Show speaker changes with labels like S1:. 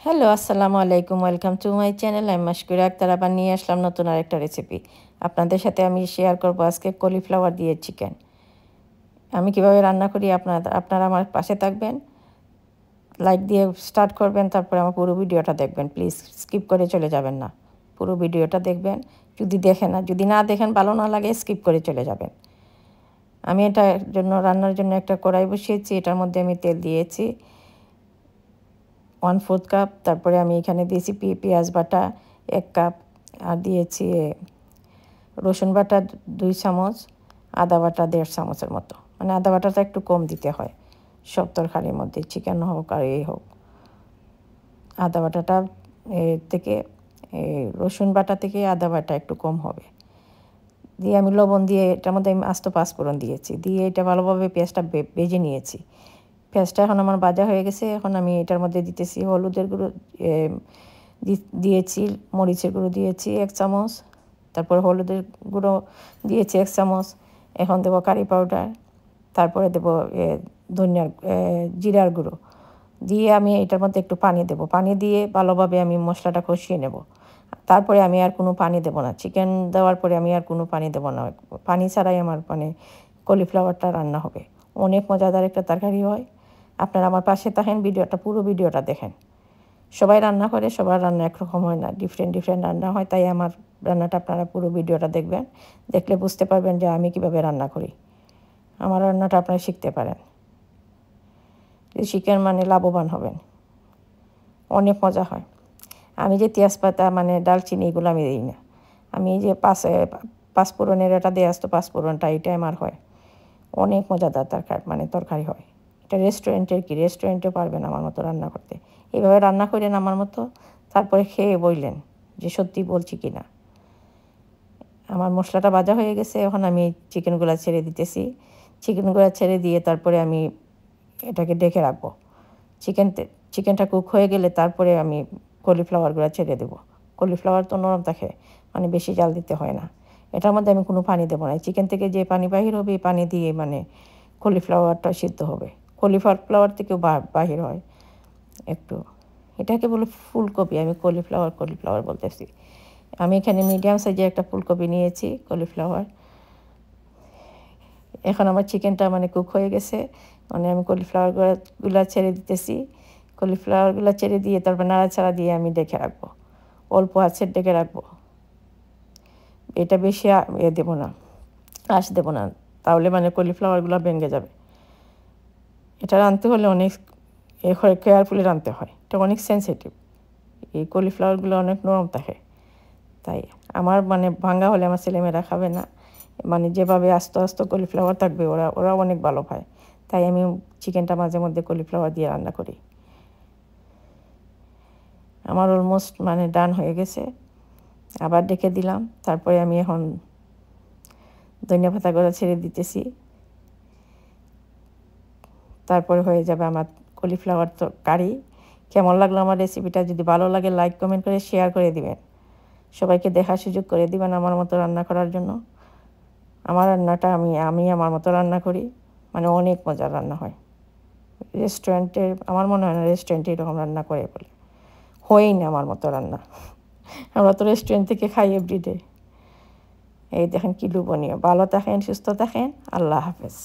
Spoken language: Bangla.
S1: হ্যালো, আসসালামু আলাইকুম। Welcome to my channel. আমি মাশকুরা আক্তার আবার নিয়ে আসলাম নতুন আরেকটা রেসিপি। আপনাদের সাথে আমি শেয়ার করব আজকে কলিফ্লাওয়ার দিয়ে চিকেন। আমি কিভাবে রান্না করি আপনারা আমার পাশে থাকবেন। লাইক দিয়ে স্টার্ট করবেন, তারপরে আমার পুরো ভিডিওটা দেখবেন। প্লিজ স্কিপ করে চলে যাবেন না। পুরো ভিডিওটা দেখবেন। যদি না দেখেন ভালো না লাগে স্কিপ করে চলে যাবেন। আমি রান্নার জন্য একটা কড়াই বসিয়েছি। এটার মধ্যে আমি তেল দিয়েছি 1/4 কাপ। তারপরে আমি এখানে দিয়েছি পেঁয়াজ বাটা 1 কাপ, আর দিয়েছি রসুন বাটা 2 চামচ, আদা বাটা 1.5 চামচের মতো। মানে আদা বাটাটা একটু কম দিতে হয় সব তরকারির মধ্যে, চিকেন হোক আর এই হোক। আদা বাটাটা থেকে রসুন বাটা থেকে আদা বাটা একটু কম হবে। দিয়ে আমি লবণ দিয়ে এটার মধ্যে আমি আস্ত পাঁচফোড়ন দিয়েছি, দিয়ে এটা ভালোভাবে পেঁয়াজটা ভেজে নিয়েছি। পেঁয়াজটা এখন আমার ভাজা হয়ে গেছে। এখন আমি এটার মধ্যে দিতেছি হলুদের গুঁড়ো, দিয়েছি মরিচের গুঁড়ো দিয়েছি 1 চামচ, তারপর হলুদের গুঁড়ো দিয়েছি 1 চামচ। এখন দেবো কারি পাউডার, তারপরে দেবো জিরার গুঁড়ো দিয়ে আমি এটার মধ্যে একটু পানি দেবো। পানি দিয়ে ভালোভাবে আমি মশলাটা কষিয়ে নেব। তারপরে আমি আর কোনো পানি দেবো না। চিকেন দেওয়ার পরে আমি আর কোনো পানি দেবো না। পানি ছাড়াই আমার কলিফ্লাওয়ারটা রান্না হবে। অনেক মজাদার একটা তরকারি হয়। আপনারা আমার পাশে থাকেন, পুরো ভিডিওটা দেখেন। সবাই রান্না করে, সবার রান্না একরকম হয় না, ডিফারেন্ট রান্না হয়। তাই আমার রান্নাটা আপনারা পুরো ভিডিওটা দেখবেন। দেখলে বুঝতে পারবেন যে আমি কিভাবে রান্না করি। আমার রান্নাটা আপনারা শিখতে পারেন। চিকেন লাভবান হবেন, অনেক মজা হয়। আমি যে তেজপাতা ডালচিনি এগুলো আমি দিই না। আমি এই যে পাঁচফোড়নের এটা দিয়ে আসতো, পাঁচফোড়নটা এটা আমার হয়। অনেক মজাদার তরকারি হয়। এটা রেস্টুরেন্টে পারবেন আমার মতো রান্না করতে। এইভাবে রান্না করেন আমার মতো, তারপরে খেয়ে বললেন যে সত্যি বলছি কি না। আমার মশলাটা ভাজা হয়ে গেছে। এখন আমি চিকেনগুলো ছেড়ে দিতেছি। চিকেনগুলো ছেড়ে দিয়ে তারপরে আমি এটাকে ডেকে রাখবো। চিকেনটা কুক হয়ে গেলে তারপরে আমি কলিফ্লাওয়ারগুলো ছেড়ে দেবো। কলিফ্লাওয়ার তো নরম থাকে, বেশি জাল দিতে হয় না। এটার মধ্যে আমি কোনো পানি দেবো না। চিকেন থেকে যে পানি বাহির হবে এই পানি দিয়ে কলিফ্লাওয়ারটা সিদ্ধ হবে। কলিফ্লাওয়ার থেকেও বাহির হয় একটু। এটাকে বলে ফুলকপি। আমি কলিফ্লাওয়ার বলতেছি। আমি এখানে মিডিয়াম সাইজে একটা ফুলকপি নিয়েছি, কলিফ্লাওয়ার। এখন আমার চিকেনটা কুক হয়ে গেছে। আমি কলিফ্লাওয়ারগুলো ছেড়ে দিতেছি। কলিফ্লাওয়ারগুলো ছেড়ে দিয়ে তারপর নাড়াচাড়া দিয়ে আমি ডেকে রাখবো। অল্প আছে ডেকে রাখবো। এটা বেশি দেবো না, আঁচ দেবো না, তাহলে কলিফ্লাওয়ারগুলো ভেঙে যাবে। এটা রাঁধতে হলে অনেক কেয়ারফুলি রাঁধতে হয়। এটা অনেক সেন্সিটিভ। এই কলিফ্লাওয়ারগুলো অনেক নরম থাকে। তাই আমার ভাঙা হলে আমার ছেলেমেয়েরা খাবে না। যেভাবে আস্ত কলিফ্লাওয়ার থাকবে ওরা অনেক ভালো পায়। তাই আমি চিকেনটা মাঝে মধ্যে কলিফ্লাওয়ার দিয়ে রান্না করি। আমার অলমোস্ট ডান হয়ে গেছে। আবার ডেকে দিলাম। তারপরে আমি এখন ধনিয়া পাতাগুলো ছেড়ে দিতেছি। তারপরে হয়ে যাবে আমার কলিফ্লাওয়ার তরকারি। কেমন লাগলো আমার রেসিপিটা? যদি ভালো লাগে লাইক কমেন্ট করে শেয়ার করে দিবেন। সবাইকে দেখার সুযোগ করে দিবেন আমার মতো রান্না করার জন্য। আমার রান্নাটা আমি আমার মতো রান্না করি, অনেক মজার রান্না হয়। আমার মনে হয় না রেস্টুরেন্টে এরকম রান্না করে বলে হয়ই না আমার মতো রান্না। আমরা তো রেস্টুরেন্ট থেকে খাই এভরিডে। এই দেখেন কি লোভনীয়। ভালো থাকেন, সুস্থ থাকেন। আল্লাহ হাফেজ।